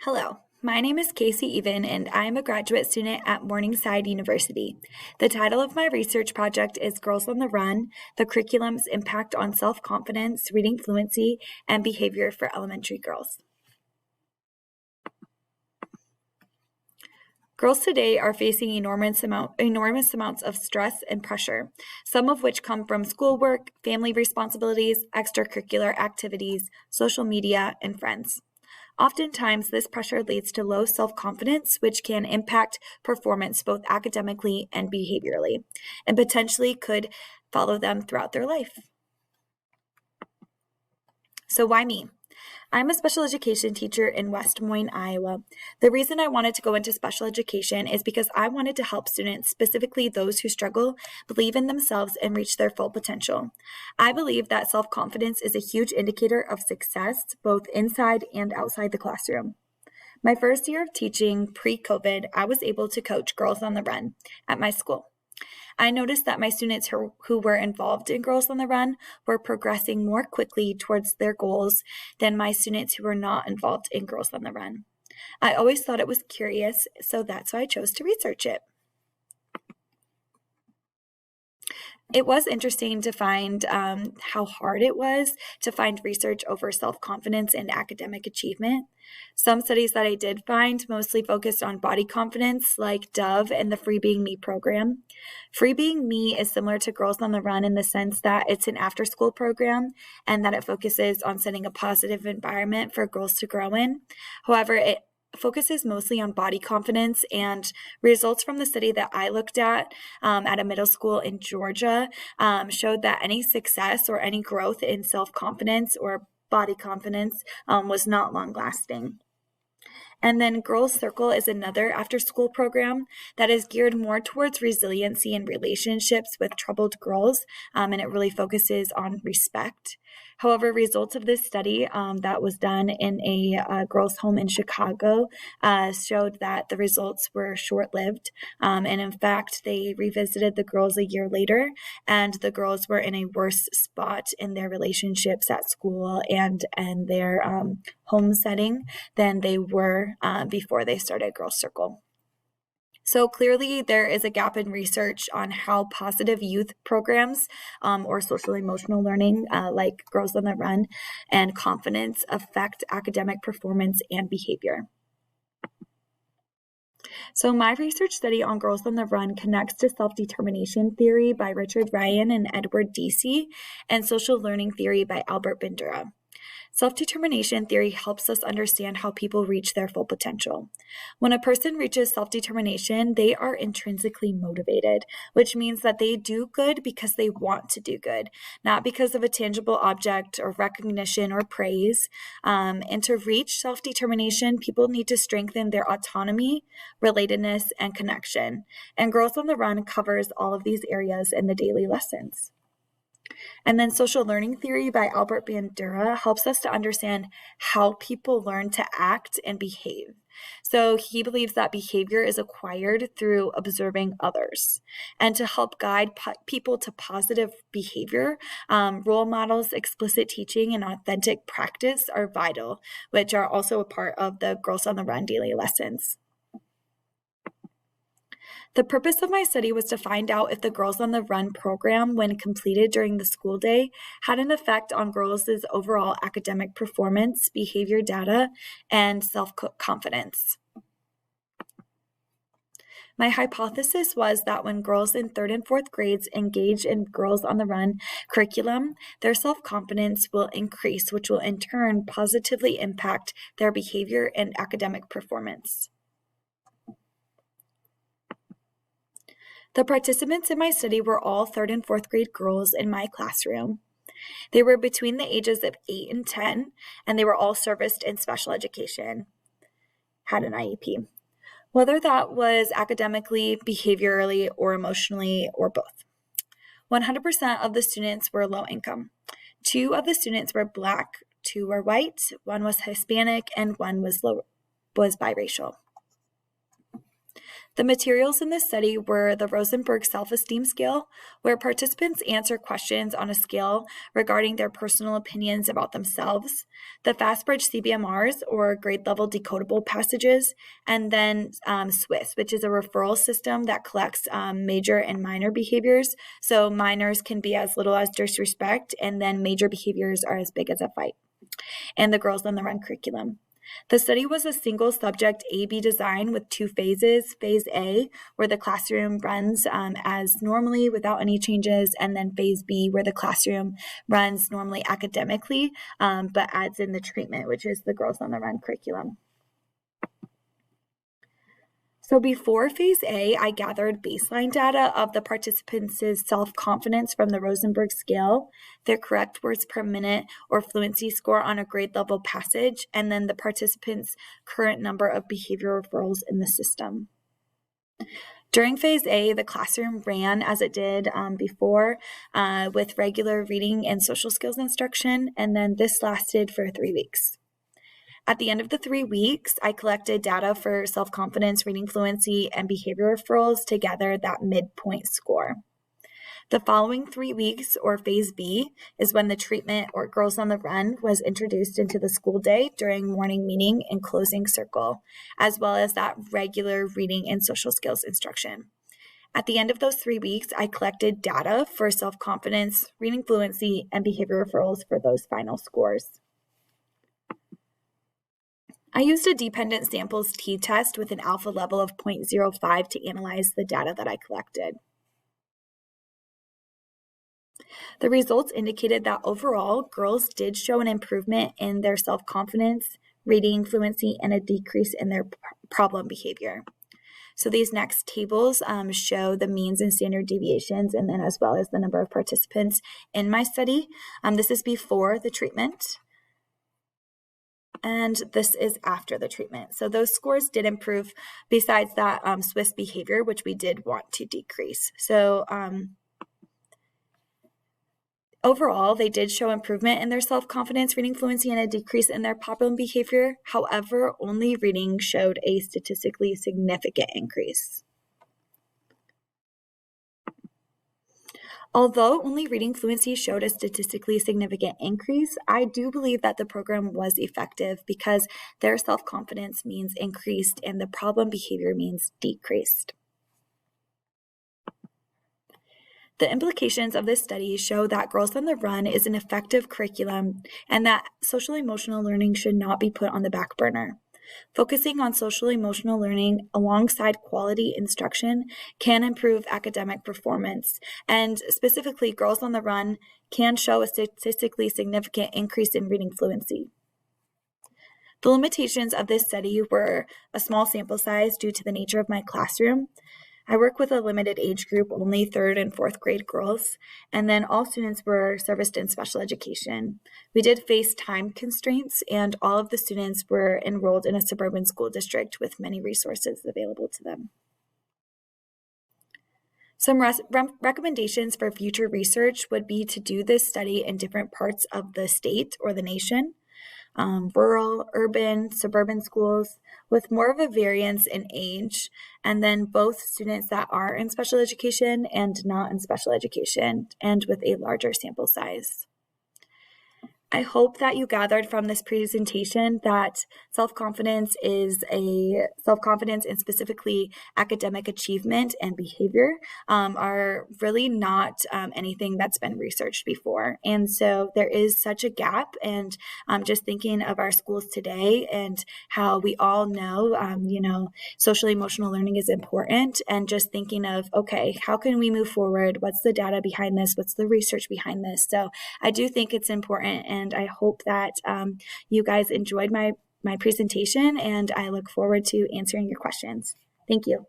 Hello, my name is Casey Even, and I am a graduate student at Morningside University. The title of my research project is Girls on the Run, the Curriculum's Impact on Self-Confidence, Reading Fluency, and Behavior for Elementary Girls. Girls today are facing enormous amounts of stress and pressure, some of which come from schoolwork, family responsibilities, extracurricular activities, social media, and friends. Oftentimes, this pressure leads to low self-confidence, which can impact performance both academically and behaviorally, and potentially could follow them throughout their life. So why me? I'm a special education teacher in West Des Moines, Iowa. The reason I wanted to go into special education is because I wanted to help students, specifically those who struggle, believe in themselves and reach their full potential. I believe that self-confidence is a huge indicator of success, both inside and outside the classroom. My first year of teaching pre-COVID, I was able to coach Girls on the Run at my school. I noticed that my students who were involved in Girls on the Run were progressing more quickly towards their goals than my students who were not involved in Girls on the Run. I always thought it was curious, so that's why I chose to research it. It was interesting to find how hard it was to find research over self-confidence and academic achievement. Some studies that I did find mostly focused on body confidence, like Dove and the Free Being Me program. Free Being Me is similar to Girls on the Run in the sense that it's an after-school program and that it focuses on setting a positive environment for girls to grow in. However, it focuses mostly on body confidence, and results from the study that I looked at a middle school in Georgia showed that any success or any growth in self-confidence or body confidence was not long-lasting. And then Girls Circle is another after-school program that is geared more towards resiliency and relationships with troubled girls, and it really focuses on respect. However, results of this study that was done in a girls' home in Chicago showed that the results were short-lived, and in fact, they revisited the girls a year later, and the girls were in a worse spot in their relationships at school and their home setting than they were before they started Girls Circle. So clearly there is a gap in research on how positive youth programs or social emotional learning like Girls on the Run and confidence affect academic performance and behavior. So my research study on Girls on the Run connects to self-determination theory by Richard Ryan and Edward Deci and social learning theory by Albert Bandura. Self-determination theory helps us understand how people reach their full potential. When a person reaches self-determination, they are intrinsically motivated, which means that they do good because they want to do good, not because of a tangible object or recognition or praise. And to reach self-determination, people need to strengthen their autonomy, relatedness, and connection. And Girls on the Run covers all of these areas in the daily lessons. And then social learning theory by Albert Bandura helps us to understand how people learn to act and behave. So he believes that behavior is acquired through observing others. And to help guide people to positive behavior, role models, explicit teaching, and authentic practice are vital, which are also a part of the Girls on the Run daily lessons. The purpose of my study was to find out if the Girls on the Run program, when completed during the school day, had an effect on girls' overall academic performance, behavior data, and self-confidence. My hypothesis was that when girls in 3rd and 4th grades engage in Girls on the Run curriculum, their self-confidence will increase, which will in turn positively impact their behavior and academic performance. The participants in my study were all 3rd and 4th grade girls in my classroom. They were between the ages of 8 and 10, and they were all serviced in special education, had an IEP, whether that was academically, behaviorally, or emotionally, or both. 100% of the students were low income. 2 of the students were Black, 2 were white, 1 was Hispanic, and 1 was biracial. The materials in this study were the Rosenberg Self-Esteem Scale, where participants answer questions on a scale regarding their personal opinions about themselves, the Fastbridge CBMRs, or grade-level decodable passages, and then SWIS, which is a referral system that collects major and minor behaviors. So minors can be as little as disrespect, and then major behaviors are as big as a fight, and the Girls on the Run curriculum. The study was a single subject A-B design with 2 phases. Phase A, where the classroom runs as normally without any changes, and then phase B, where the classroom runs normally academically, but adds in the treatment, which is the Girls on the Run curriculum. So before phase A, I gathered baseline data of the participants' self-confidence from the Rosenberg scale, their correct words per minute or fluency score on a grade level passage, and then the participants' current number of behavior referrals in the system. During phase A, the classroom ran as it did before with regular reading and social skills instruction, and then this lasted for 3 weeks. At the end of the 3 weeks, I collected data for self-confidence, reading fluency, and behavior referrals to gather that midpoint score. The following 3 weeks, or phase B, is when the treatment, or Girls on the Run, was introduced into the school day during morning meeting and closing circle, as well as that regular reading and social skills instruction. At the end of those 3 weeks, I collected data for self-confidence, reading fluency, and behavior referrals for those final scores. I used a dependent samples t-test with an alpha level of 0.05 to analyze the data that I collected. The results indicated that overall, girls did show an improvement in their self-confidence, reading fluency, and a decrease in their problem behavior. So these next tables show the means and standard deviations, and then as well as the number of participants in my study. This is before the treatment. And this is after the treatment. So those scores did improve besides that Swiss behavior, which we did want to decrease. So overall, they did show improvement in their self-confidence, reading fluency, and a decrease in their problem behavior. However, only reading showed a statistically significant increase. Although only reading fluency showed a statistically significant increase, I do believe that the program was effective because their self-confidence means increased and the problem behavior means decreased. The implications of this study show that Girls on the Run is an effective curriculum and that social-emotional learning should not be put on the back burner. Focusing on social-emotional learning alongside quality instruction can improve academic performance, and specifically, Girls on the Run can show a statistically significant increase in reading fluency. The limitations of this study were a small sample size due to the nature of my classroom. I work with a limited age group, only 3rd and 4th grade girls, and then all students were serviced in special education. We did face time constraints, and all of the students were enrolled in a suburban school district with many resources available to them. Some recommendations for future research would be to do this study in different parts of the state or the nation. Rural, urban, suburban schools with more of a variance in age, and then both students that are in special education and not in special education, and with a larger sample size. I hope that you gathered from this presentation that self-confidence and specifically academic achievement and behavior are really not anything that's been researched before. And so there is such a gap, and just thinking of our schools today and how we all know, social emotional learning is important, and just thinking of, okay, how can we move forward? What's the data behind this? What's the research behind this? So I do think it's important, and I hope that you guys enjoyed my presentation, and I look forward to answering your questions. Thank you.